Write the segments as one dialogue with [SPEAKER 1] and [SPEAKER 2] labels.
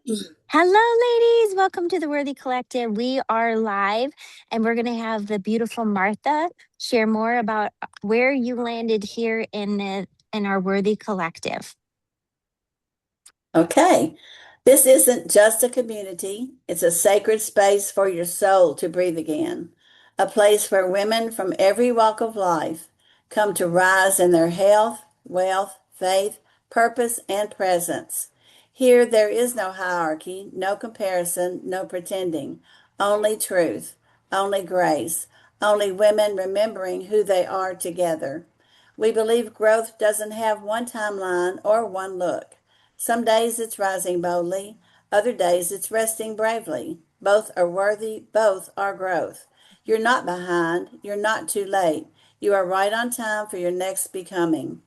[SPEAKER 1] Hello, ladies. Welcome to the Worthy Collective. We are live and we're going to have the beautiful Martha share more about where you landed here in our Worthy Collective.
[SPEAKER 2] Okay. This isn't just a community, it's a sacred space for your soul to breathe again. A place where women from every walk of life come to rise in their health, wealth, faith, purpose, and presence. Here, there is no hierarchy, no comparison, no pretending, only truth, only grace, only women remembering who they are together. We believe growth doesn't have one timeline or one look. Some days it's rising boldly, other days it's resting bravely. Both are worthy, both are growth. You're not behind, you're not too late. You are right on time for your next becoming.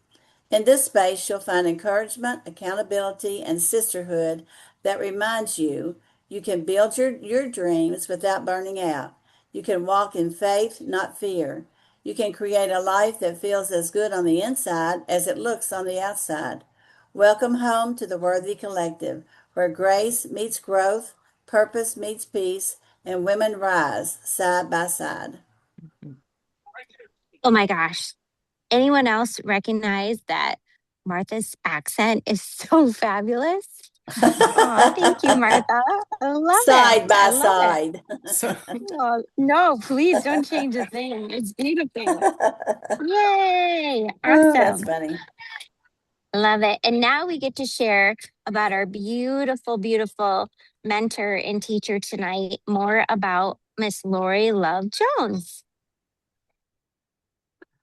[SPEAKER 2] In this space, you'll find encouragement, accountability, and sisterhood that reminds you you can build your dreams without burning out. You can walk in faith, not fear. You can create a life that feels as good on the inside as it looks on the outside. Welcome home to the Worthy Collective, where grace meets growth, purpose meets peace, and women rise side by side.
[SPEAKER 1] Oh my gosh. Anyone else recognize that Martha's accent is so fabulous? Oh, thank you, Martha. I love it.
[SPEAKER 2] Side by
[SPEAKER 1] I love it.
[SPEAKER 2] side.
[SPEAKER 3] So,
[SPEAKER 1] Oh, no, please don't change a thing. It's beautiful. Yay.
[SPEAKER 2] Oh, that's
[SPEAKER 1] Awesome.
[SPEAKER 2] funny.
[SPEAKER 1] Love it. And now we get to share about our beautiful, beautiful mentor and teacher tonight, more about Miss Lori Love Jones.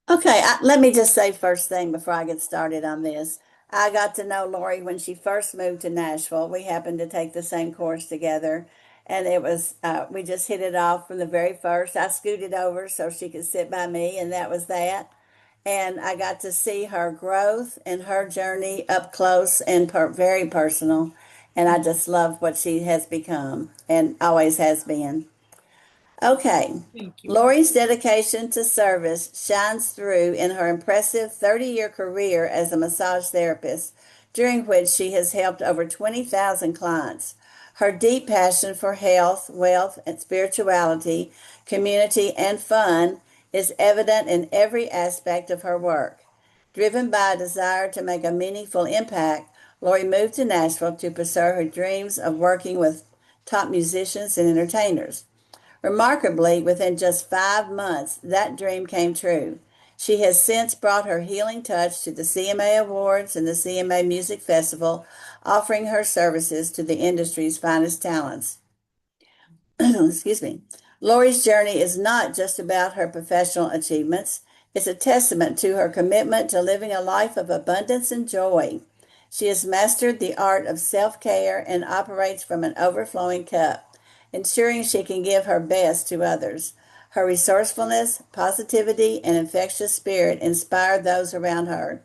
[SPEAKER 2] Okay, let me just say first thing before I get started on this. I got to know Lori when she first moved to Nashville. We happened to take the same course together, and we just hit it off from the very first. I scooted over so she could sit by me, and that was that. And I got to see her growth and her journey up close and very personal. And I just love what she has become and always has been. Okay.
[SPEAKER 3] thank you, Mark.
[SPEAKER 2] Lori's dedication to service shines through in her impressive 30-year career as a massage therapist, during which she has helped over 20,000 clients. Her deep passion for health, wealth, and spirituality, community, and fun is evident in every aspect of her work. Driven by a desire to make a meaningful impact, Lori moved to Nashville to pursue her dreams of working with top musicians and entertainers. Remarkably, within just 5 months, that dream came true. She has since brought her healing touch to the CMA Awards and the CMA Music Festival, offering her services to the industry's finest talents. Excuse me. Lori's journey is not just about her professional achievements, it's a testament to her commitment to living a life of abundance and joy. She has mastered the art of self care and operates from an overflowing cup, ensuring she can give her best to others. Her resourcefulness, positivity, and infectious spirit inspire those around her.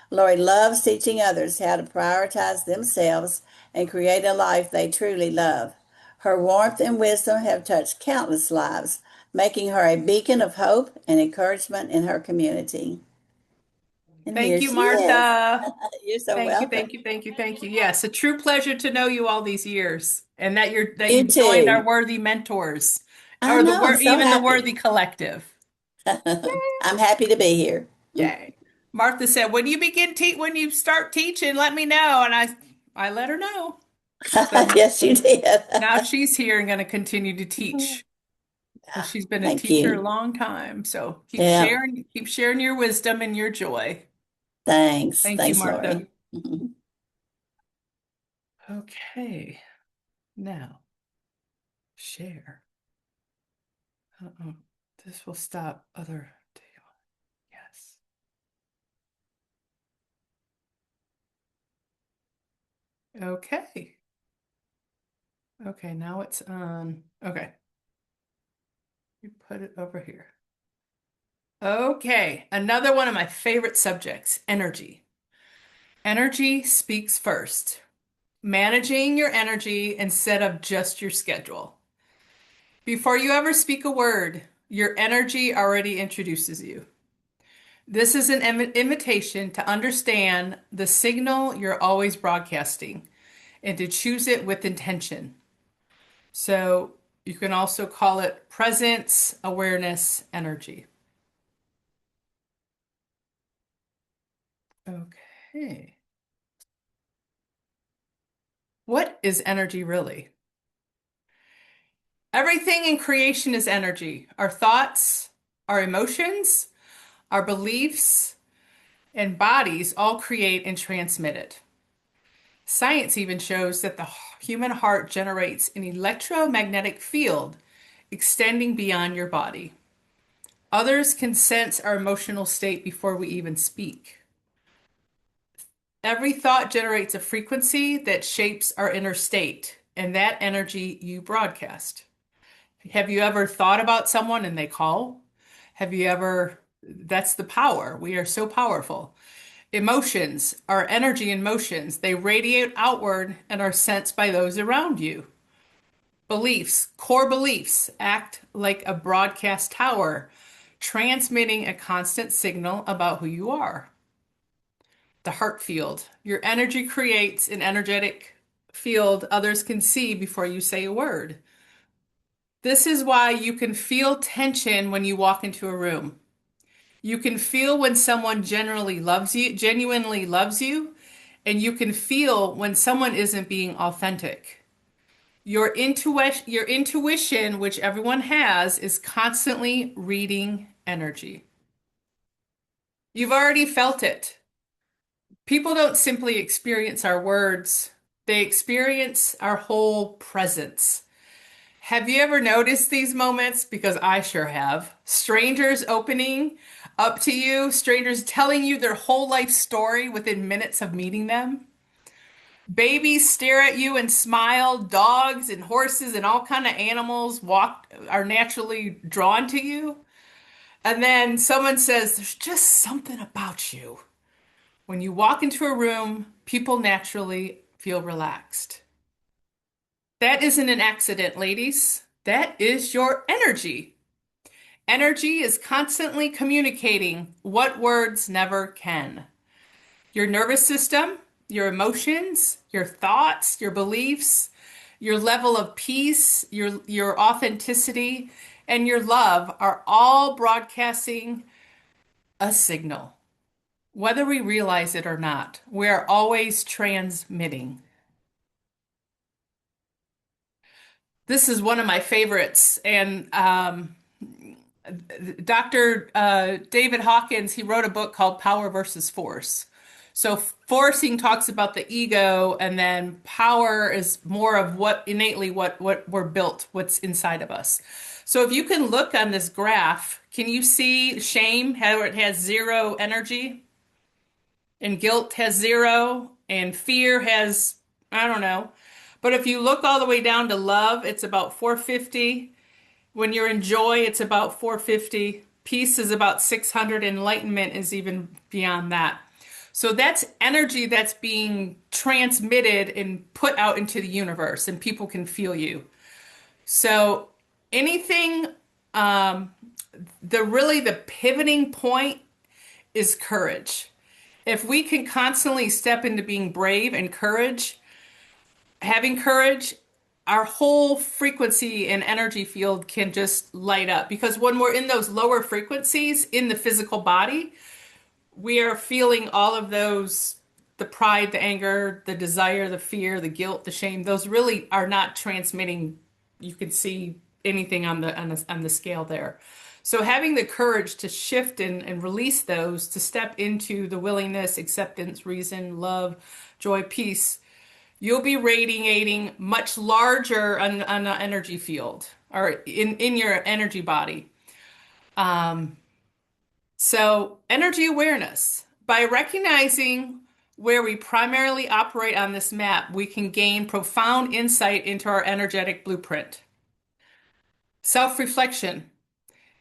[SPEAKER 2] Lori loves teaching others how to prioritize themselves and create a life they truly love. Her warmth and wisdom have touched countless lives, making her a beacon of hope and encouragement in her community. And
[SPEAKER 3] Thank
[SPEAKER 2] here
[SPEAKER 3] you,
[SPEAKER 2] she is.
[SPEAKER 3] Martha.
[SPEAKER 2] You're so
[SPEAKER 3] Thank you,
[SPEAKER 2] welcome.
[SPEAKER 3] thank you, thank you, thank you. Yes, a true pleasure to know you all these years, and that
[SPEAKER 2] You
[SPEAKER 3] you've joined our
[SPEAKER 2] too.
[SPEAKER 3] worthy mentors,
[SPEAKER 2] I
[SPEAKER 3] or
[SPEAKER 2] know, I'm so
[SPEAKER 3] even the worthy
[SPEAKER 2] happy.
[SPEAKER 3] collective.
[SPEAKER 2] I'm happy to be here.
[SPEAKER 3] Yay! Martha said, when you start teaching, let me know," and I let her know. So
[SPEAKER 2] Yes, you did.
[SPEAKER 3] now she's here and going to continue to teach. And she's been a
[SPEAKER 2] Thank
[SPEAKER 3] teacher a
[SPEAKER 2] you.
[SPEAKER 3] long time. So
[SPEAKER 2] Yeah,
[SPEAKER 3] keep sharing your wisdom and your joy.
[SPEAKER 2] thanks.
[SPEAKER 3] Thank you,
[SPEAKER 2] Thanks,
[SPEAKER 3] Martha.
[SPEAKER 2] Lori.
[SPEAKER 3] Okay, now share. Uh-oh. This will stop other deal. Yes. Okay. Okay, now it's on. Okay. You put it over here. Okay, another one of my favorite subjects, energy. Energy speaks first. Managing your energy instead of just your schedule. Before you ever speak a word, your energy already introduces you. This is an invitation to understand the signal you're always broadcasting. and to choose it with intention. So you can also call it presence, awareness, energy. Okay. What is energy really? Everything in creation is energy. Our thoughts, our emotions, our beliefs, and bodies all create and transmit it. Science even shows that the human heart generates an electromagnetic field extending beyond your body. Others can sense our emotional state before we even speak. Every thought generates a frequency that shapes our inner state, and that energy you broadcast. Have you ever thought about someone and they call? Have you ever? That's the power. We are so powerful. Emotions are energy in motions. They radiate outward and are sensed by those around you. Beliefs, core beliefs, act like a broadcast tower, transmitting a constant signal about who you are. The heart field. Your energy creates an energetic field others can see before you say a word. This is why you can feel tension when you walk into a room. You can feel when someone genuinely loves you, and you can feel when someone isn't being authentic. Your intuition, which everyone has, is constantly reading energy. You've already felt it. People don't simply experience our words, they experience our whole presence. Have you ever noticed these moments? Because I sure have. Strangers opening up to you, strangers telling you their whole life story within minutes of meeting them. Babies stare at you and smile. Dogs and horses and all kind of animals are naturally drawn to you. And then someone says, "There's just something about you." When you walk into a room, people naturally feel relaxed. That isn't an accident, ladies. That is your energy. Energy is constantly communicating what words never can. Your nervous system, your emotions, your thoughts, your beliefs, your level of peace, your authenticity, and your love are all broadcasting a signal. Whether we realize it or not, we are always transmitting. This is one of my favorites, and Dr. David Hawkins, he wrote a book called Power versus Force. So forcing talks about the ego, and then power is more of what we're built, what's inside of us. So if you can look on this graph, can you see shame, how it has zero energy, and guilt has zero, and fear has, I don't know. But if you look all the way down to love, it's about 450. When you're in joy, it's about 450. Peace is about 600. Enlightenment is even beyond that. So that's energy that's being transmitted and put out into the universe, and people can feel you. So anything, the pivoting point is courage. If we can constantly step into being brave and having courage, our whole frequency and energy field can just light up. Because when we're in those lower frequencies in the physical body, we are feeling all of those, the pride, the anger, the desire, the fear, the guilt, the shame. Those really are not transmitting. You can see anything on the scale there. So having the courage to shift and release those, to step into the willingness, acceptance, reason, love, joy, peace, you'll be radiating much larger on the energy field or in your energy body. So energy awareness. By recognizing where we primarily operate on this map, we can gain profound insight into our energetic blueprint. Self-reflection.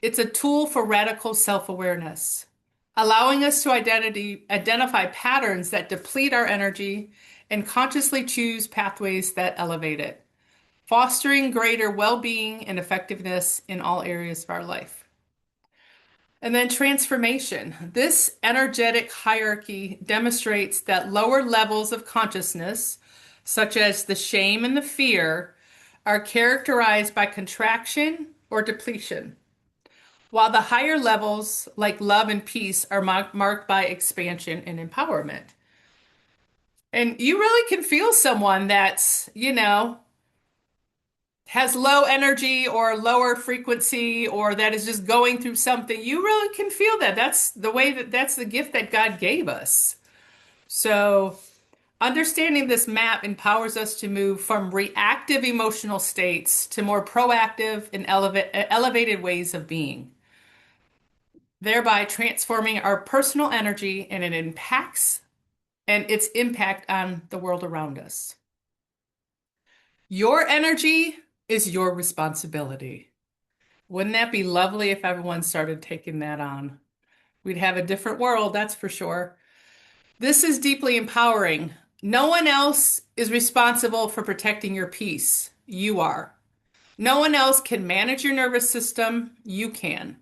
[SPEAKER 3] It's a tool for radical self-awareness, allowing us to identify patterns that deplete our energy and consciously choose pathways that elevate it, fostering greater well-being and effectiveness in all areas of our life. And then transformation. This energetic hierarchy demonstrates that lower levels of consciousness, such as the shame and the fear, are characterized by contraction or depletion, while the higher levels, like love and peace, are marked by expansion and empowerment. And you really can feel someone that's, has low energy or lower frequency or that is just going through something. You really can feel that. That's the way that's the gift that God gave us. So, understanding this map empowers us to move from reactive emotional states to more proactive and elevated ways of being, thereby transforming our personal energy and its impact on the world around us. Your energy is your responsibility. Wouldn't that be lovely if everyone started taking that on? We'd have a different world, that's for sure. This is deeply empowering. No one else is responsible for protecting your peace. You are. No one else can manage your nervous system. You can.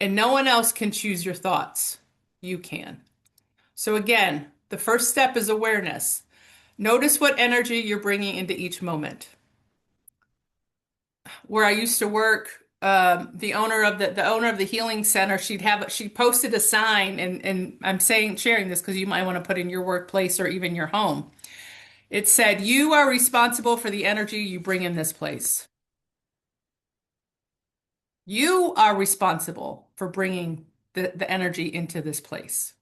[SPEAKER 3] And no one else can choose your thoughts. You can. So again, the first step is awareness. Notice what energy you're bringing into each moment. Where I used to work, the owner of the healing center, she posted a sign, and I'm sharing this because you might want to put in your workplace or even your home. It said, "You are responsible for the energy you bring in this place. You are responsible for bringing the energy into this place."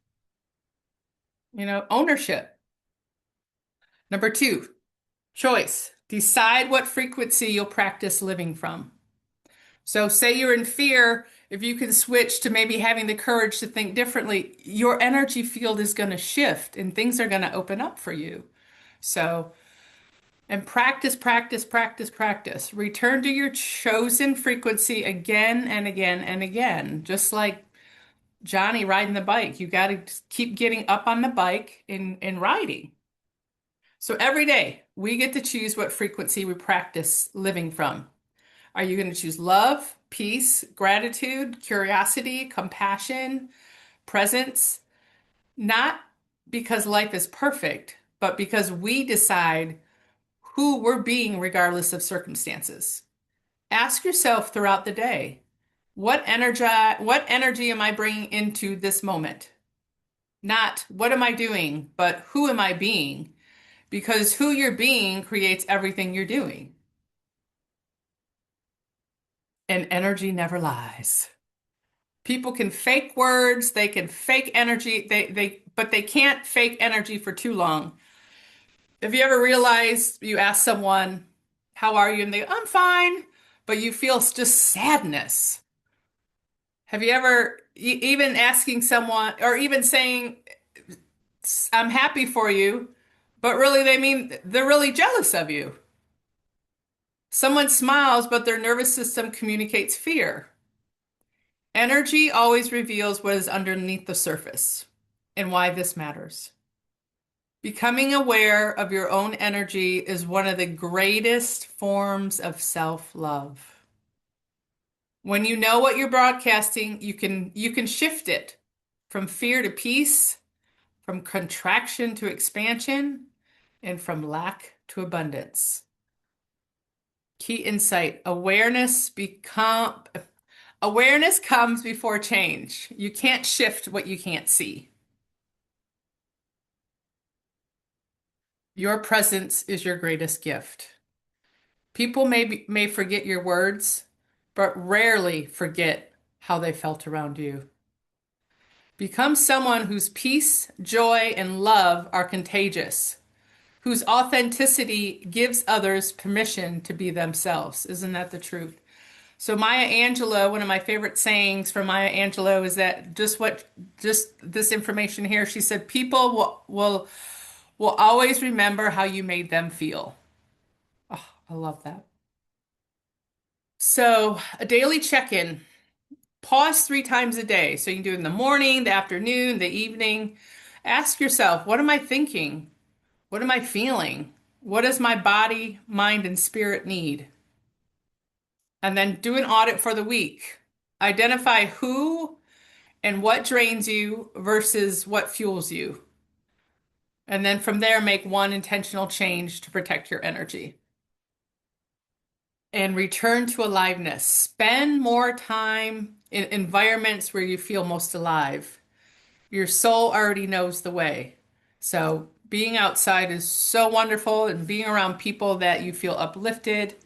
[SPEAKER 3] Ownership. Number two, choice. Decide what frequency you'll practice living from. So say you're in fear, if you can switch to maybe having the courage to think differently, your energy field is going to shift and things are going to open up for you. So, and practice, practice, practice, practice. Return to your chosen frequency again and again and again. Just like Johnny riding the bike. You got to keep getting up on the bike and riding. So every day we get to choose what frequency we practice living from. Are you going to choose love, peace, gratitude, curiosity, compassion, presence? Not because life is perfect, but because we decide who we're being regardless of circumstances. Ask yourself throughout the day, what energy am I bringing into this moment? Not what am I doing, but who am I being? Because who you're being creates everything you're doing. And energy never lies. People can fake words, they can fake energy, but they can't fake energy for too long. Have you ever realized you ask someone, "How are you?" and they go, "I'm fine," but you feel just sadness. Have you ever even asking someone or even saying, "I'm happy for you," but really they mean they're really jealous of you? Someone smiles, but their nervous system communicates fear. Energy always reveals what is underneath the surface and why this matters. Becoming aware of your own energy is one of the greatest forms of self-love. When you know what you're broadcasting, you can shift it from fear to peace, from contraction to expansion, and from lack to abundance. Key insight, awareness comes before change. You can't shift what you can't see. Your presence is your greatest gift. People may forget your words, but rarely forget how they felt around you. Become someone whose peace, joy, and love are contagious, whose authenticity gives others permission to be themselves. Isn't that the truth? So Maya Angelou, one of my favorite sayings from Maya Angelou is that just this information here, she said, people will always remember how you made them feel. Oh, I love that. So a daily check-in. Pause 3 times a day. So you can do it in the morning, the afternoon, the evening. Ask yourself, what am I thinking? What am I feeling? What does my body, mind, and spirit need? And then do an audit for the week. Identify who and what drains you versus what fuels you. And then from there, make one intentional change to protect your energy. And return to aliveness. Spend more time in environments where you feel most alive. Your soul already knows the way. So being outside is so wonderful, and being around people that you feel uplifted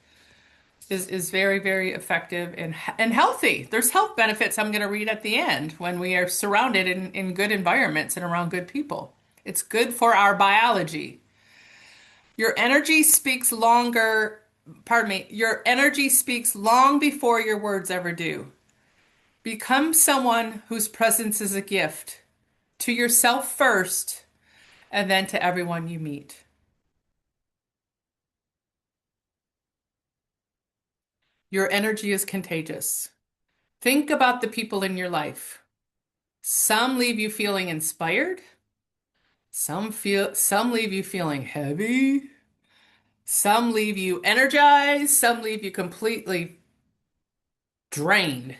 [SPEAKER 3] is very, very effective and healthy. There's health benefits I'm going to read at the end when we are surrounded in good environments and around good people. It's good for our biology. Your energy speaks longer, pardon me, your energy speaks long before your words ever do. Become someone whose presence is a gift to yourself first and then to everyone you meet. Your energy is contagious. Think about the people in your life. Some leave you feeling inspired. Some leave you feeling heavy. Some leave you energized. Some leave you completely drained.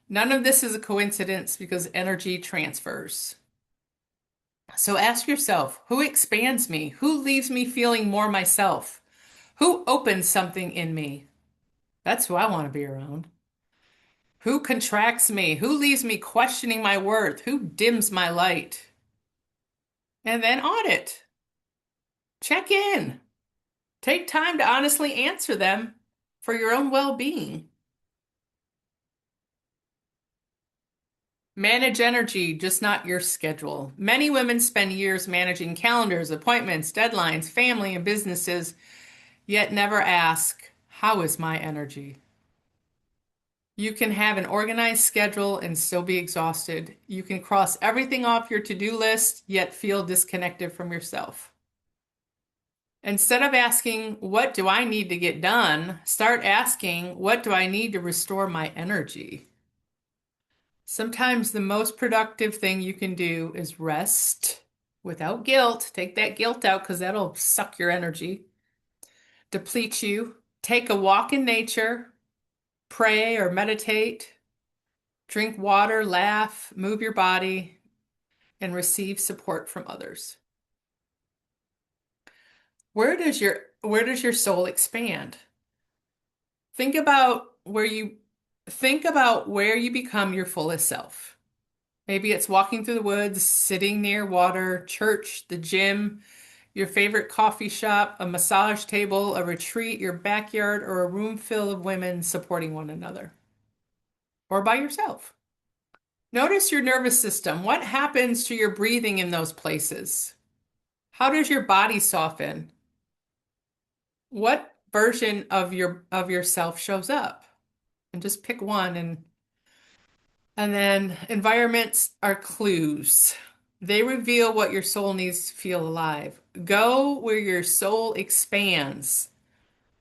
[SPEAKER 3] None of this is a coincidence because energy transfers. So ask yourself, who expands me? Who leaves me feeling more myself? Who opens something in me? That's who I want to be around. Who contracts me? Who leaves me questioning my worth? Who dims my light? And then audit. Check in. Take time to honestly answer them for your own well-being. Manage energy, just not your schedule. Many women spend years managing calendars, appointments, deadlines, family, and businesses, yet never ask, how is my energy? You can have an organized schedule and still be exhausted. You can cross everything off your to-do list, yet feel disconnected from yourself. Instead of asking, what do I need to get done? Start asking, what do I need to restore my energy? Sometimes the most productive thing you can do is rest without guilt. Take that guilt out because that'll suck your energy, deplete you. Take a walk in nature, pray or meditate, drink water, laugh, move your body, and receive support from others. Where does your soul expand? Think about where you become your fullest self. Maybe it's walking through the woods, sitting near water, church, the gym, your favorite coffee shop, a massage table, a retreat, your backyard, or a room full of women supporting one another. Or by yourself. Notice your nervous system. What happens to your breathing in those places? How does your body soften? What version of yourself shows up? And just pick one. And then environments are clues. They reveal what your soul needs to feel alive. Go where your soul expands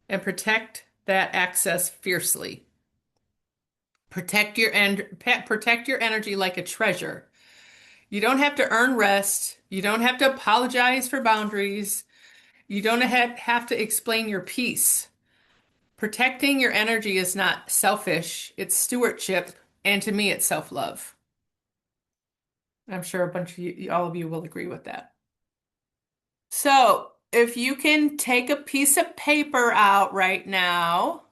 [SPEAKER 3] and protect that access fiercely. Protect your energy like a treasure. You don't have to earn rest. You don't have to apologize for boundaries. You don't have to explain your peace. Protecting your energy is not selfish, it's stewardship, and to me, it's self-love. I'm sure a bunch of you, all of you will agree with that. So, if you can take a piece of paper out right now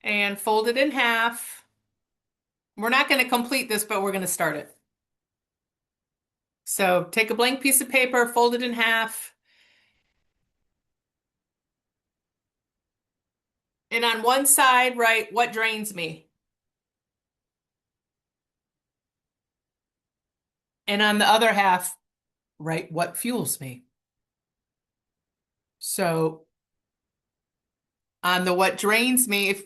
[SPEAKER 3] and fold it in half, we're not going to complete this, but we're going to start it. So, take a blank piece of paper, fold it in half, and on one side, write what drains me. And on the other half, write what fuels me. So, on the what drains me, if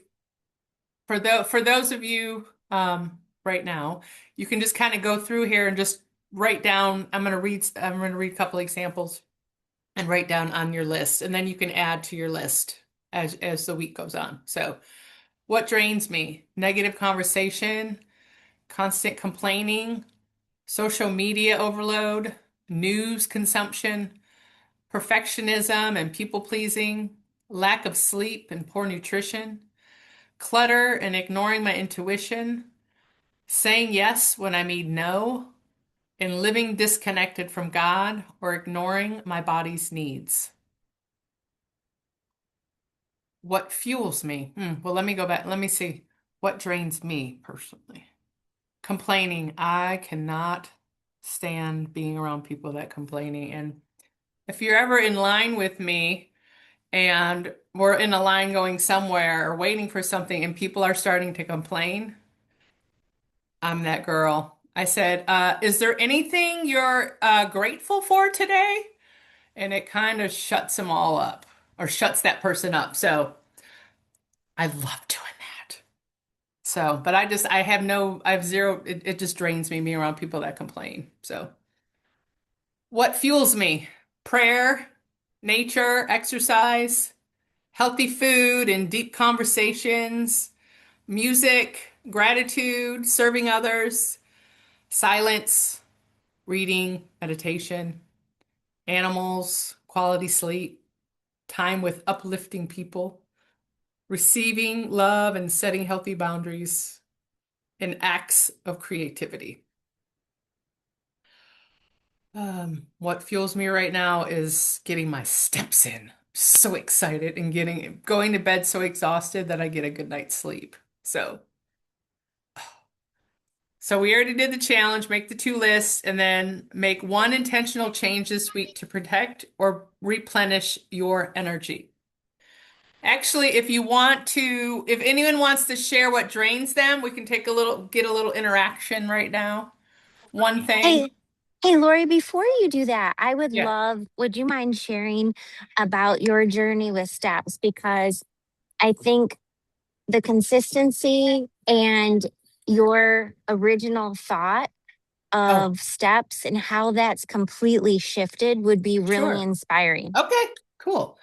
[SPEAKER 3] for those of you right now, you can just kind of go through here and just write down. I'm going to read a couple examples and write down on your list, and then you can add to your list as the week goes on. So, what drains me? Negative conversation, constant complaining, social media overload, news consumption, perfectionism and people pleasing, lack of sleep and poor nutrition, clutter and ignoring my intuition, saying yes when I mean no, in living disconnected from God or ignoring my body's needs? What fuels me? Well, let me go back. Let me see. What drains me personally? Complaining. I cannot stand being around people that complaining. And if you're ever in line with me and we're in a line going somewhere or waiting for something and people are starting to complain, I'm that girl. I said, is there anything you're grateful for today? And it kind of shuts them all up or shuts that person up. So I love doing that. So, but I have zero, it just drains me being around people that complain. So, what fuels me? Prayer, nature, exercise, healthy food and deep conversations, music, gratitude, serving others, silence, reading, meditation, animals, quality sleep, time with uplifting people, receiving love and setting healthy boundaries, and acts of creativity. What fuels me right now is getting my steps in. So excited and going to bed so exhausted that I get a good night's sleep. So we already did the challenge, make the two lists, and then make one intentional change this week to protect or replenish your energy. Actually, if anyone wants to share what drains them, we can get a little interaction right now. One thing.
[SPEAKER 1] Hey, hey, Lori, before you do that, I
[SPEAKER 3] Yeah.
[SPEAKER 1] would you mind sharing about your journey with steps? Because I think the consistency and your original thought
[SPEAKER 3] Oh,
[SPEAKER 1] of steps and how that's completely shifted would be really
[SPEAKER 3] sure.
[SPEAKER 1] inspiring.
[SPEAKER 3] Okay, cool.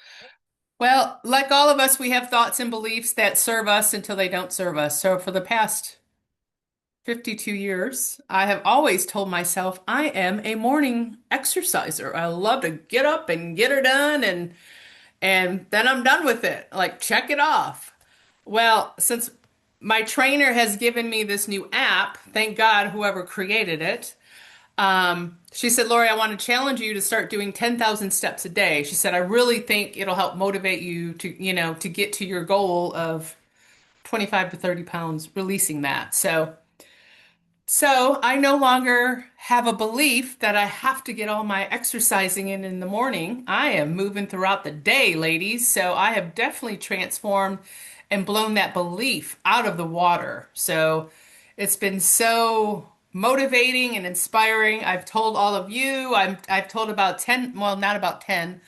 [SPEAKER 3] Well, like all of us, we have thoughts and beliefs that serve us until they don't serve us. So for the past 52 years, I have always told myself I am a morning exerciser. I love to get up and get her done and then I'm done with it. Like check it off. Well, since my trainer has given me this new app, thank God whoever created it. She said, Lori, I want to challenge you to start doing 10,000 steps a day. She said, I really think it'll help motivate you to get to your goal of 25 to 30 pounds, releasing that. So I no longer have a belief that I have to get all my exercising in the morning. I am moving throughout the day, ladies. So I have definitely transformed and blown that belief out of the water. So it's been so motivating and inspiring. I've told all of you, I've told about 10, well, not about 10.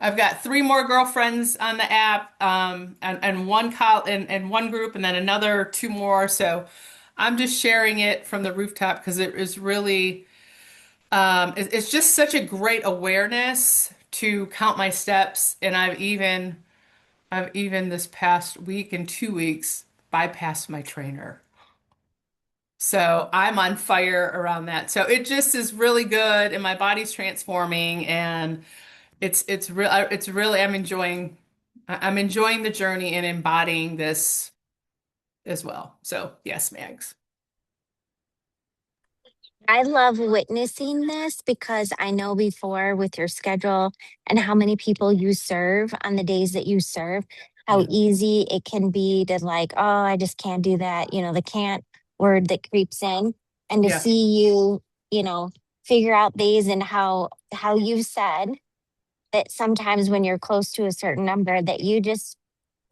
[SPEAKER 3] I've got three more girlfriends on the app, and and one group, and then another two more. So I'm just sharing it from the rooftop because it is really, it's just such a great awareness to count my steps. And I've even this past week and 2 weeks bypassed my trainer. So I'm on fire around that. So it just is really good, and my body's transforming, and it's really I'm enjoying the journey and embodying this as well. So yes, Mags.
[SPEAKER 1] I love witnessing this because I know before with your schedule and how many people you serve on the days that you serve, how
[SPEAKER 3] Yeah.
[SPEAKER 1] easy it can be to like, oh, I just can't do that. You know, the can't word that creeps in. And to
[SPEAKER 3] Yeah.
[SPEAKER 1] see you, you know, figure out these and how you said that sometimes when you're close to a certain number that you just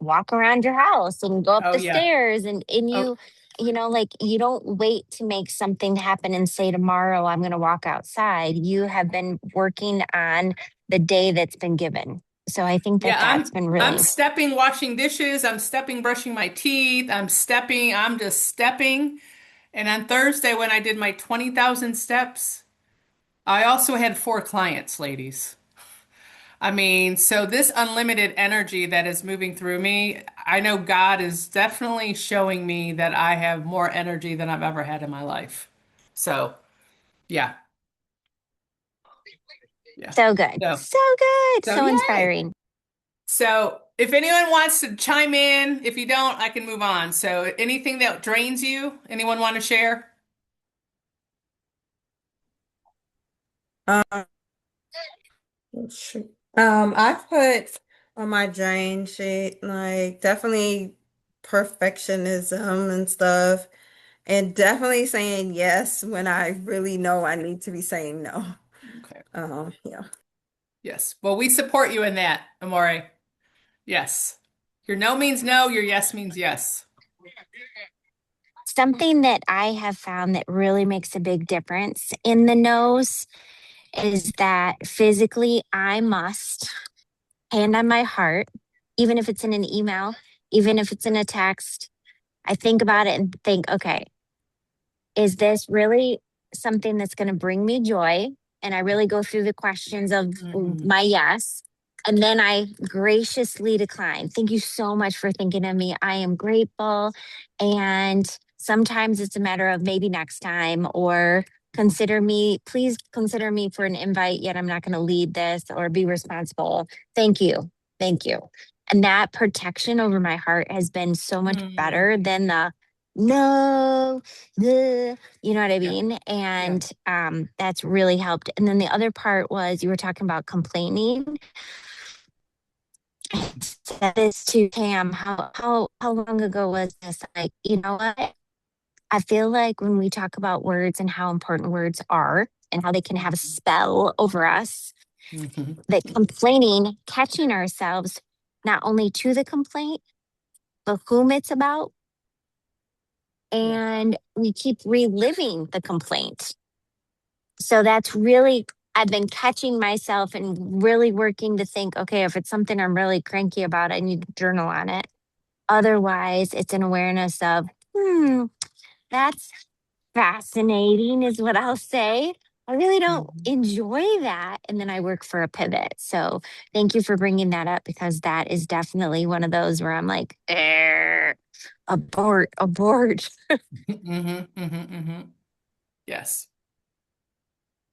[SPEAKER 1] walk around your house and go up
[SPEAKER 3] Oh
[SPEAKER 1] the
[SPEAKER 3] yeah.
[SPEAKER 1] stairs and
[SPEAKER 3] Oh
[SPEAKER 1] you know like you don't wait to make something happen and say tomorrow I'm going to walk outside. You have been working on the day that's been given, so I think that
[SPEAKER 3] yeah,
[SPEAKER 1] that's been
[SPEAKER 3] I'm
[SPEAKER 1] really
[SPEAKER 3] stepping washing dishes, I'm stepping brushing my teeth, I'm just stepping. And on Thursday when I did my 20,000 steps, I also had four clients, ladies. I mean, so this unlimited energy that is moving through me, I know God is definitely showing me that I have more energy than I've ever had in my life. So, yeah, yeah.
[SPEAKER 1] so good,
[SPEAKER 3] So,
[SPEAKER 1] so good,
[SPEAKER 3] so
[SPEAKER 1] so
[SPEAKER 3] yay.
[SPEAKER 1] inspiring.
[SPEAKER 3] So, if anyone wants to chime in, if you don't, I can move on. So, anything that drains you, anyone want to share?
[SPEAKER 4] Um, shoot. I put on my Jane sheet, like definitely perfectionism and stuff, and definitely saying yes when I really know I need to be saying no.
[SPEAKER 3] Okay.
[SPEAKER 4] Yeah.
[SPEAKER 3] Yes. Well, we support you in that, Amore. Yes. Your no means no, your yes means yes.
[SPEAKER 1] Something that I have found that really makes a big difference in the no's is that physically I must, hand on my heart, even if it's in an email, even if it's in a text, I think about it and think, okay, is this really something that's going to bring me joy? And I really go through the questions of my yes. And then I graciously decline. Thank you so much for thinking of me. I am grateful. And sometimes it's a matter of maybe next time or please consider me for an invite, yet I'm not going to lead this or be responsible. Thank you. Thank you. And that protection over my heart has been so much better than the no, you know what I mean? And that's really helped. And then the other part was you were talking about complaining. I said this to Cam, how long ago was this? Like, you know what? I feel like when we talk about words and how important words are and how they can have a spell over us, that complaining, catching ourselves not only to the complaint, but whom it's about. And we keep reliving the complaint. So that's really, I've been catching myself and really working to think, okay, if it's something I'm really cranky about, I need to journal on it. Otherwise, it's an awareness of, that's fascinating, is what I'll say. I really don't enjoy that. And then I work for a pivot. So thank you for bringing that up because that is definitely one of those where I'm like, abort, abort.
[SPEAKER 3] Yes.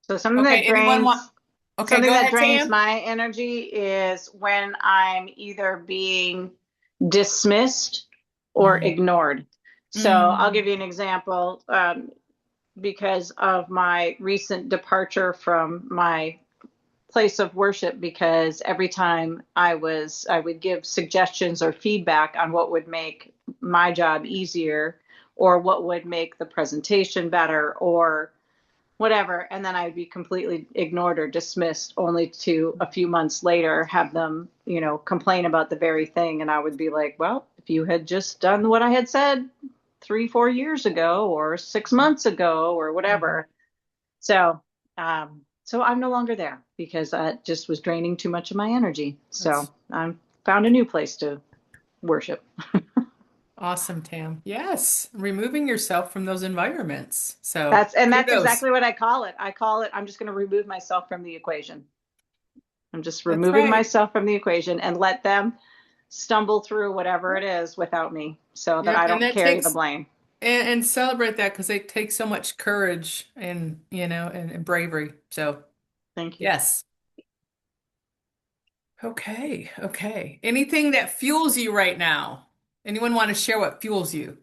[SPEAKER 5] So something
[SPEAKER 3] Okay,
[SPEAKER 5] that
[SPEAKER 3] anyone want?
[SPEAKER 5] drains
[SPEAKER 3] Okay,
[SPEAKER 5] something
[SPEAKER 3] go
[SPEAKER 5] that
[SPEAKER 3] ahead,
[SPEAKER 5] drains
[SPEAKER 3] Tam.
[SPEAKER 5] my energy is when I'm either being dismissed or ignored. So I'll give you an example. Because of my recent departure from my place of worship, because every time I would give suggestions or feedback on what would make my job easier or what would make the presentation better or whatever, and then I would be completely ignored or dismissed, only to a few months later have them, complain about the very thing. And I would be like, well, if you had just done what I had said 3-4 years ago or 6 months ago or whatever. So I'm no longer there because that just was draining too much of my energy. So I found a new place to worship.
[SPEAKER 3] Awesome, Tam. Yes, removing yourself from those environments. So
[SPEAKER 5] That's
[SPEAKER 3] kudos.
[SPEAKER 5] exactly what I call it. I'm just going to remove myself from the equation. I'm just
[SPEAKER 3] That's
[SPEAKER 5] removing
[SPEAKER 3] right.
[SPEAKER 5] myself from the equation and let them stumble through whatever it is without me so that
[SPEAKER 3] Yep,
[SPEAKER 5] I
[SPEAKER 3] and
[SPEAKER 5] don't
[SPEAKER 3] that
[SPEAKER 5] carry the
[SPEAKER 3] takes
[SPEAKER 5] blame.
[SPEAKER 3] and celebrate that because it takes so much courage and and bravery. So
[SPEAKER 5] Thank you.
[SPEAKER 3] yes. Okay, okay. Anything that fuels you right now? Anyone want to share what fuels you?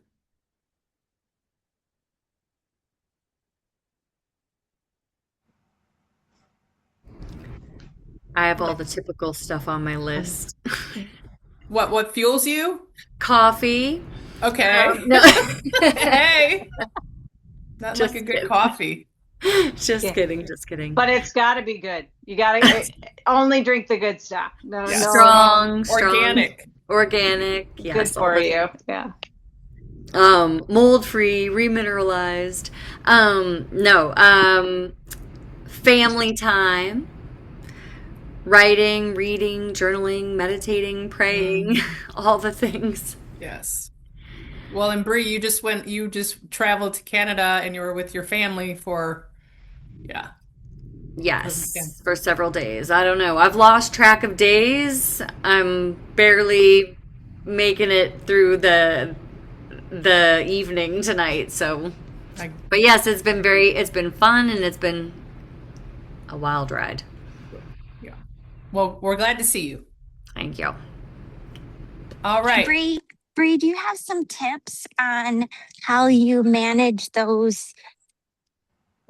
[SPEAKER 6] I have all the typical stuff on my list.
[SPEAKER 3] What fuels you?
[SPEAKER 6] Coffee.
[SPEAKER 3] Okay.
[SPEAKER 6] No,
[SPEAKER 3] Hey, not like a
[SPEAKER 6] just
[SPEAKER 3] good
[SPEAKER 6] kidding.
[SPEAKER 3] coffee.
[SPEAKER 6] Just
[SPEAKER 5] Yeah.
[SPEAKER 6] kidding. Just kidding.
[SPEAKER 5] But it's got to be good. You got to only drink the good stuff. No,
[SPEAKER 3] Yes.
[SPEAKER 5] no,
[SPEAKER 6] Strong,
[SPEAKER 3] Organic.
[SPEAKER 6] organic.
[SPEAKER 5] good
[SPEAKER 6] Yes, all
[SPEAKER 5] for
[SPEAKER 6] the
[SPEAKER 5] you. Yeah.
[SPEAKER 6] mold free, remineralized. No, family time, writing, reading, journaling, meditating, praying, all the things.
[SPEAKER 3] Yes. Well, and Bree, you just traveled to Canada and you were with your family yeah, for the weekend.
[SPEAKER 6] Yes, for several days. I don't know. I've lost track of days. I'm barely making it through the evening tonight. So,
[SPEAKER 3] I,
[SPEAKER 6] but yes, it's been fun and it's been a wild ride.
[SPEAKER 3] yeah. Well, we're glad to see you.
[SPEAKER 6] Thank you.
[SPEAKER 3] All
[SPEAKER 1] Hey,
[SPEAKER 3] right.
[SPEAKER 1] Bree, do you have some tips on how you manage those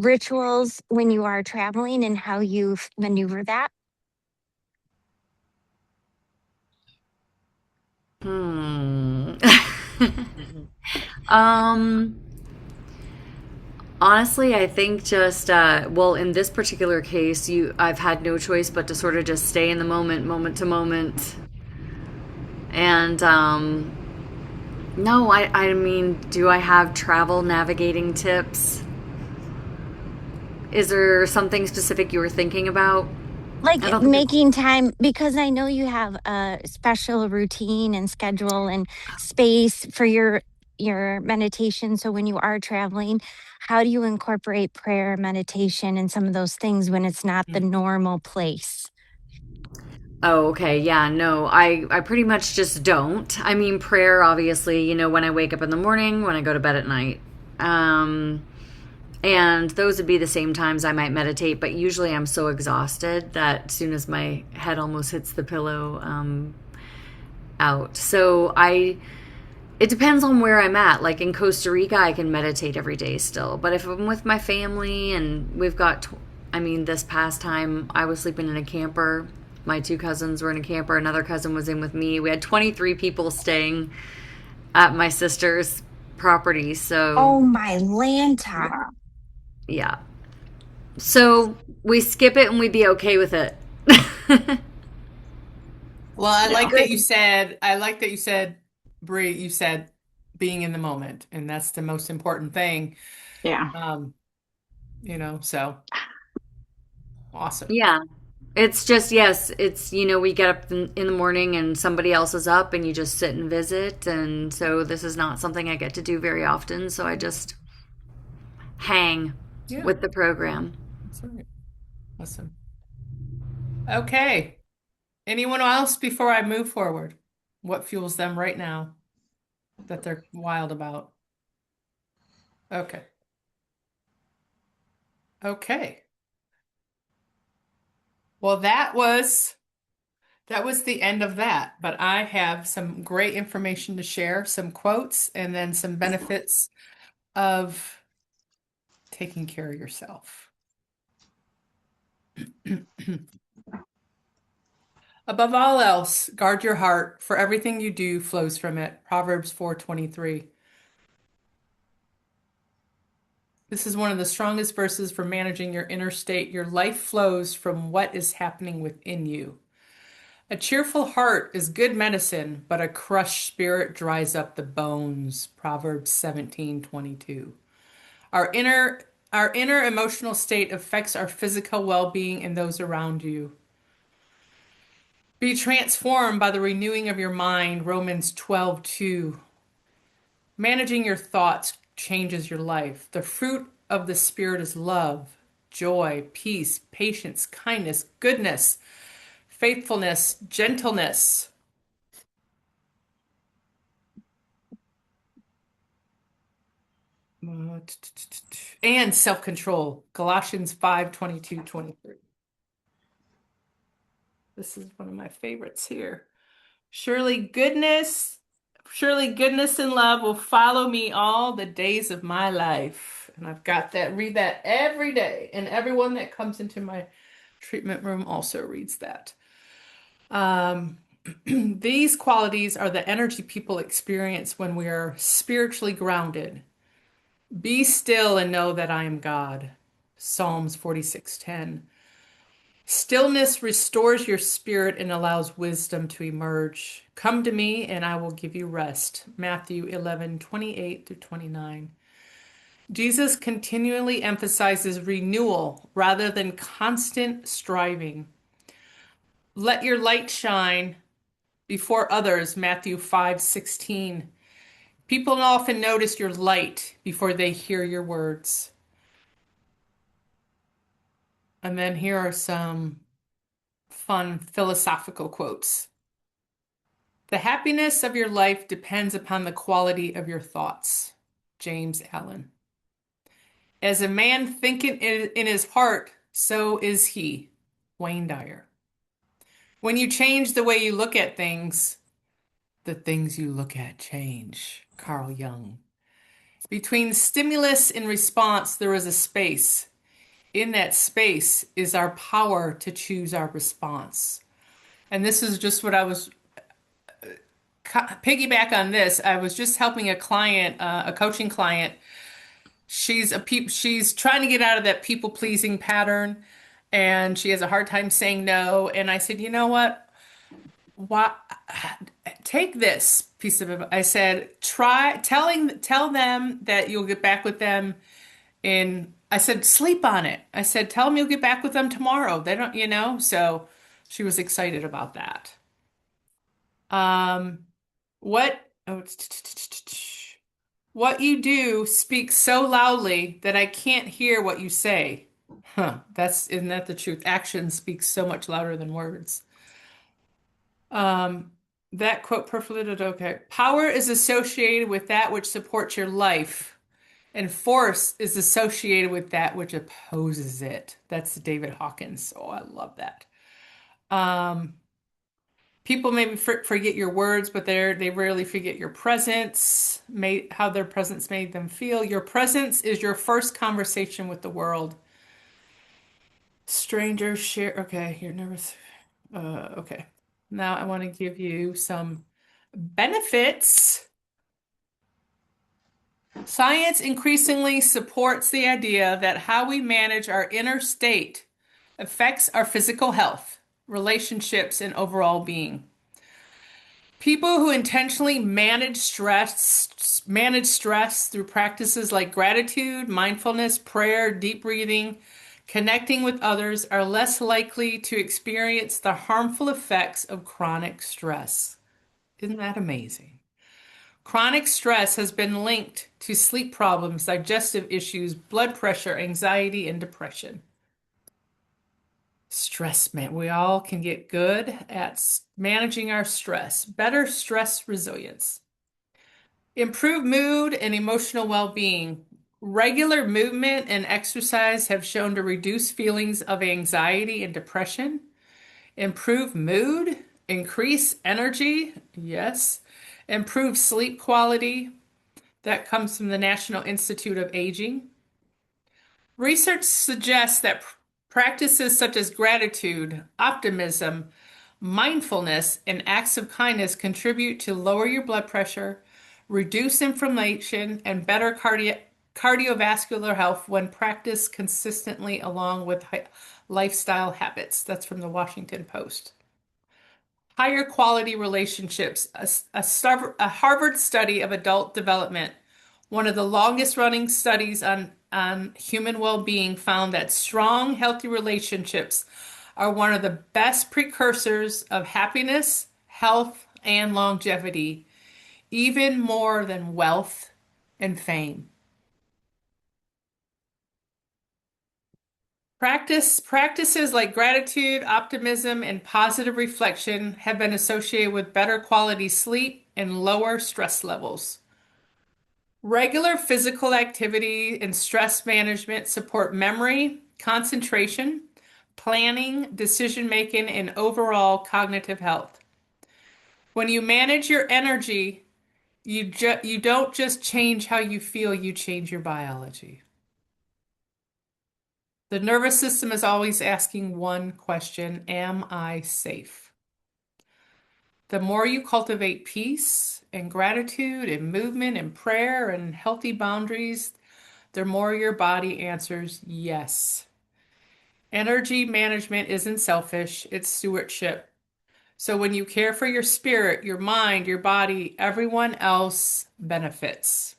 [SPEAKER 1] rituals when you are traveling and how you maneuver that?
[SPEAKER 6] Hmm. Um, Honestly, I think just well, in this particular case, I've had no choice but to sort of just stay in the moment, moment to moment. And no, I mean, do I have travel navigating tips? Is there something specific you were thinking about?
[SPEAKER 1] Like
[SPEAKER 6] I don't think it's.
[SPEAKER 1] making time, because I know you have a special routine and schedule and space for your meditation. So when you are traveling, how do you incorporate prayer, meditation, and some of those things when it's not the normal place?
[SPEAKER 6] Oh, okay. Yeah, no. I pretty much just don't. I mean, prayer obviously, when I wake up in the morning, when I go to bed at night. Um and those would be the same times I might meditate, but usually I'm so exhausted that as soon as my head almost hits the pillow, out. So it depends on where I'm at. Like in Costa Rica, I can meditate every day still. But if I'm with my family and I mean, this past time I was sleeping in a camper. My two cousins were in a camper. Another cousin was in with me. We had 23 people staying at my sister's property. So,
[SPEAKER 1] Oh my Lanta.
[SPEAKER 6] yeah. So we skip it and we'd be okay with it.
[SPEAKER 3] Well, I
[SPEAKER 2] Yeah.
[SPEAKER 3] like that you
[SPEAKER 1] Good.
[SPEAKER 3] said, I like that you said, Bree, you said being in the moment, and that's the most important thing.
[SPEAKER 5] Yeah.
[SPEAKER 3] Um, so awesome.
[SPEAKER 6] Yeah. It's just, yes, we get up in the morning and somebody else is up and you just sit and visit. And so this is not something I get to do very often. So I just hang
[SPEAKER 3] Yeah,
[SPEAKER 6] with the program.
[SPEAKER 3] that's right. Awesome. Okay. Anyone else before I move forward? What fuels them right now that they're wild about? Okay. Okay. Well, that was the end of that, but I have some great information to share, some quotes, and then some benefits of taking care of yourself. Above all else, guard your heart, for everything you do flows from it. Proverbs 4:23. This is one of the strongest verses for managing your inner state. Your life flows from what is happening within you. A cheerful heart is good medicine, but a crushed spirit dries up the bones. Proverbs 17:22. Our inner our inner emotional state affects our physical well-being and those around you. Be transformed by the renewing of your mind. Romans 12:2. Managing your thoughts changes your life. The fruit of the Spirit is love, joy, peace, patience, kindness, goodness, faithfulness, gentleness. And self-control. Colossians 5:22-23. This is one of my favorites here. Surely goodness and love will follow me all the days of my life. And I've got that, read that every day. And everyone that comes into my treatment room also reads that. These qualities are the energy people experience when we are spiritually grounded. Be still and know that I am God. Psalms 46:10. Stillness restores your spirit and allows wisdom to emerge. Come to me and I will give you rest. Matthew 11:28-29. Jesus continually emphasizes renewal rather than constant striving. Let your light shine before others. Matthew 5:16. People often notice your light before they hear your words. And then here are some fun philosophical quotes. The happiness of your life depends upon the quality of your thoughts. James Allen. As a man thinketh in his heart, so is he. Wayne Dyer. When you change the way you look at things, the things you look at change. Carl Jung. Between stimulus and response, there is a space. In that space is our power to choose our response. And this is just what I was piggyback on this. I was just helping a client, a coaching client. She's trying to get out of that people pleasing pattern, and she has a hard time saying no. And I said, you know what? Why, take this piece of advice. I said, tell them that you'll get back with them in, I said, sleep on it. I said, tell them you'll get back with them tomorrow. They don't, so she was excited about that. Um, what, oh, what you do speaks so loudly that I can't hear what you say. Huh, isn't that the truth? Action speaks so much louder than words. Um, that quote perfectly, okay. Power is associated with that which supports your life, and force is associated with that which opposes it. That's David Hawkins. Oh, I love that. Um, People maybe forget your words, but they rarely forget your presence, how their presence made them feel. Your presence is your first conversation with the world. Strangers share. Okay, you're nervous. Okay. Now I want to give you some benefits. Science increasingly supports the idea that how we manage our inner state affects our physical health, relationships, and overall being. People who intentionally manage stress through practices like gratitude, mindfulness, prayer, deep breathing, connecting with others are less likely to experience the harmful effects of chronic stress. Isn't that amazing? Chronic stress has been linked to sleep problems, digestive issues, blood pressure, anxiety, and depression. Stress, man, we all can get good at managing our stress, better stress resilience. Improve mood and emotional well-being. Regular movement and exercise have shown to reduce feelings of anxiety and depression, improve mood, increase energy, yes, improve sleep quality. That comes from the National Institute of Aging. Research suggests that practices such as gratitude, optimism, mindfulness, and acts of kindness contribute to lower your blood pressure, reduce inflammation, and better cardiovascular health when practiced consistently along with lifestyle habits. That's from the Washington Post. Higher quality relationships. A Harvard study of adult development, one of the longest running studies on human well-being, found that strong, healthy relationships are one of the best precursors of happiness, health, and longevity, even more than wealth and fame. Practices like gratitude, optimism, and positive reflection have been associated with better quality sleep and lower stress levels. Regular physical activity and stress management support memory, concentration, planning, decision making, and overall cognitive health. When you manage your energy, you don't just change how you feel, you change your biology. The nervous system is always asking one question: am I safe? The more you cultivate peace and gratitude and movement and prayer and healthy boundaries, the more your body answers yes. Energy management isn't selfish, it's stewardship. So when you care for your spirit, your mind, your body, everyone else benefits.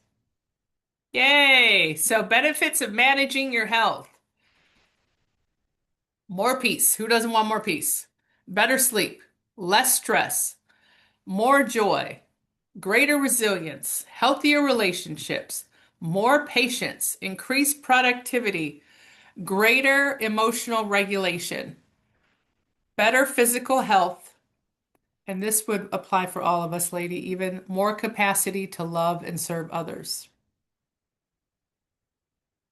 [SPEAKER 3] Yay! So benefits of managing your health. More peace. Who doesn't want more peace? Better sleep, less stress, more joy, greater resilience, healthier relationships, more patience, increased productivity, greater emotional regulation, better physical health, and this would apply for all of us, lady, even more capacity to love and serve others.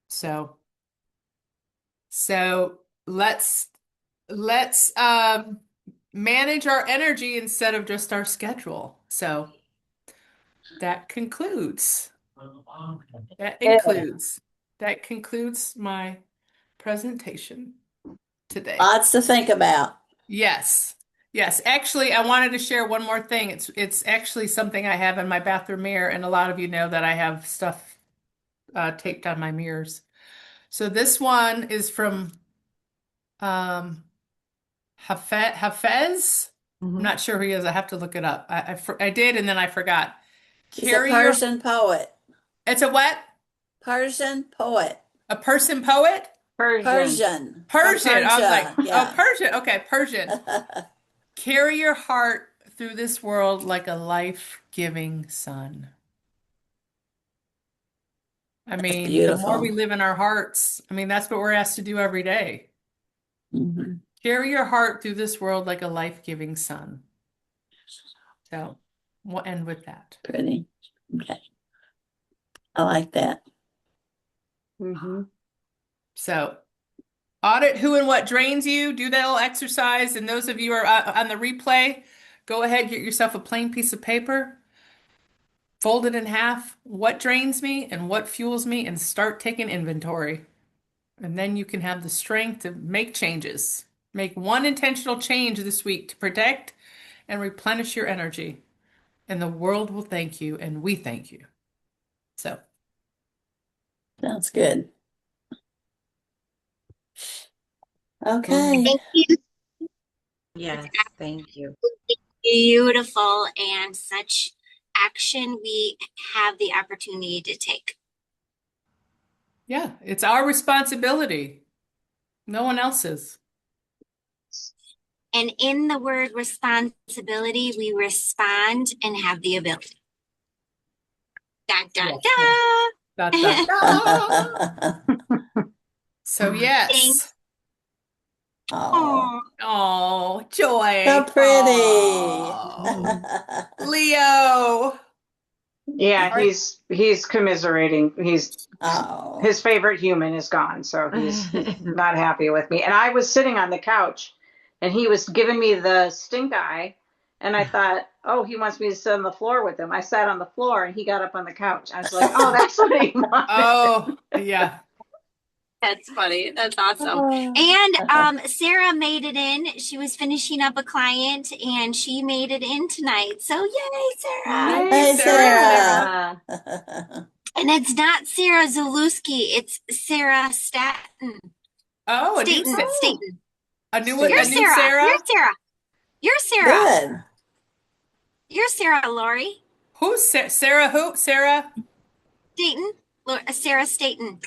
[SPEAKER 3] So, so let's manage our energy instead of just our schedule. So that concludes That concludes my presentation today.
[SPEAKER 2] Lots to think about.
[SPEAKER 3] Yes. Yes. Actually, I wanted to share one more thing. It's actually something I have in my bathroom mirror, and a lot of you know that I have stuff taped on my mirrors. So this one is from Hafez. I'm not sure who he is. I have to look it up. I did, and then I forgot.
[SPEAKER 2] He's a Persian poet.
[SPEAKER 3] It's a what?
[SPEAKER 2] Persian poet.
[SPEAKER 3] A person poet?
[SPEAKER 2] Persian.
[SPEAKER 3] Persian. I was like,
[SPEAKER 2] yeah.
[SPEAKER 3] oh, Persian. Okay, Persian. Carry your heart through this world like a life-giving sun. I mean, the more we live in our hearts, I mean, that's what we're asked to do every day.
[SPEAKER 2] Mm-hmm.
[SPEAKER 3] Carry your heart through this world like a life-giving sun. So we'll end with that.
[SPEAKER 2] Pretty. Okay. I like that.
[SPEAKER 3] So audit who and what drains you. Do that little exercise. And those of you who are on the replay, go ahead, get yourself a plain piece of paper, fold it in half. What drains me and what fuels me, and start taking inventory. And then you can have the strength to make changes. Make one intentional change this week to protect and replenish your energy. And the world will thank you, and we thank you. So.
[SPEAKER 2] Sounds good. Okay.
[SPEAKER 1] Thank you.
[SPEAKER 7] Yes, thank you.
[SPEAKER 1] Beautiful, and such action we have the opportunity to take.
[SPEAKER 3] Yeah, it's our responsibility. No one else's.
[SPEAKER 1] And in the word responsibility, we respond and have the ability. Da, da, da.
[SPEAKER 3] Da, da, da. So yes.
[SPEAKER 1] Thanks.
[SPEAKER 2] Oh.
[SPEAKER 3] Oh, Joy.
[SPEAKER 2] So pretty.
[SPEAKER 3] Leo.
[SPEAKER 5] Yeah, he's commiserating. His favorite human is gone, so he's not happy with me. And I was sitting on the couch, and he was giving me the stink eye, and I thought, oh, he wants me to sit on the floor with him. I sat on the floor, and he got up on the couch. I was like, oh, that's what he wanted.
[SPEAKER 3] Oh, yeah.
[SPEAKER 1] That's funny. That's awesome. And Sarah made it in. She was finishing up a client, and she made it in tonight. So yay, Sarah!
[SPEAKER 2] Hey, Sarah.
[SPEAKER 1] And it's not Sarah Zalewski. It's Sarah Staten.
[SPEAKER 3] Oh,
[SPEAKER 1] Staten.
[SPEAKER 3] A new
[SPEAKER 1] You're Sarah.
[SPEAKER 3] Sarah.
[SPEAKER 1] You're Sarah. You're Sarah.
[SPEAKER 2] Good.
[SPEAKER 1] You're Sarah, Lori.
[SPEAKER 3] Who's Sarah? Who? Sarah
[SPEAKER 1] Staten. Sarah Staten.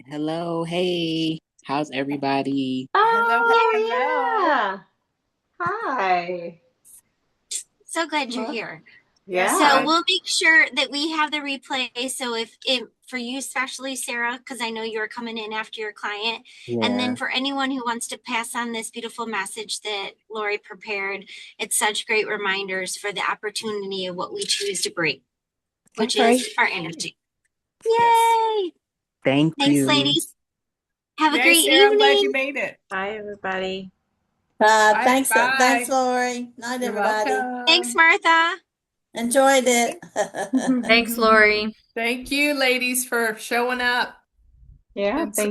[SPEAKER 7] Hello, hey, how's everybody?
[SPEAKER 5] Oh,
[SPEAKER 3] hello.
[SPEAKER 5] yeah. Hi.
[SPEAKER 1] So glad you're here.
[SPEAKER 5] Yeah.
[SPEAKER 1] So we'll make sure that we have the replay. So if for you, especially Sarah, because I know you're coming in after your client, and then for anyone who wants to pass on this beautiful message that Lori prepared, it's such great reminders for the opportunity of what we choose to bring, which is our energy. Yay!
[SPEAKER 7] Thanks,
[SPEAKER 1] you. Thanks, ladies. Have a great
[SPEAKER 3] Sarah,
[SPEAKER 1] evening.
[SPEAKER 3] I'm glad you made it.
[SPEAKER 7] Bye, everybody.
[SPEAKER 2] Thanks,
[SPEAKER 3] bye.
[SPEAKER 2] Thanks, Lori. Night,
[SPEAKER 3] You're
[SPEAKER 2] everybody.
[SPEAKER 3] welcome.
[SPEAKER 1] Thanks, Martha.
[SPEAKER 2] Enjoyed it.
[SPEAKER 6] Thanks, Lori.
[SPEAKER 3] Thank you, ladies, for showing up.
[SPEAKER 5] Yeah.
[SPEAKER 3] And
[SPEAKER 5] Thank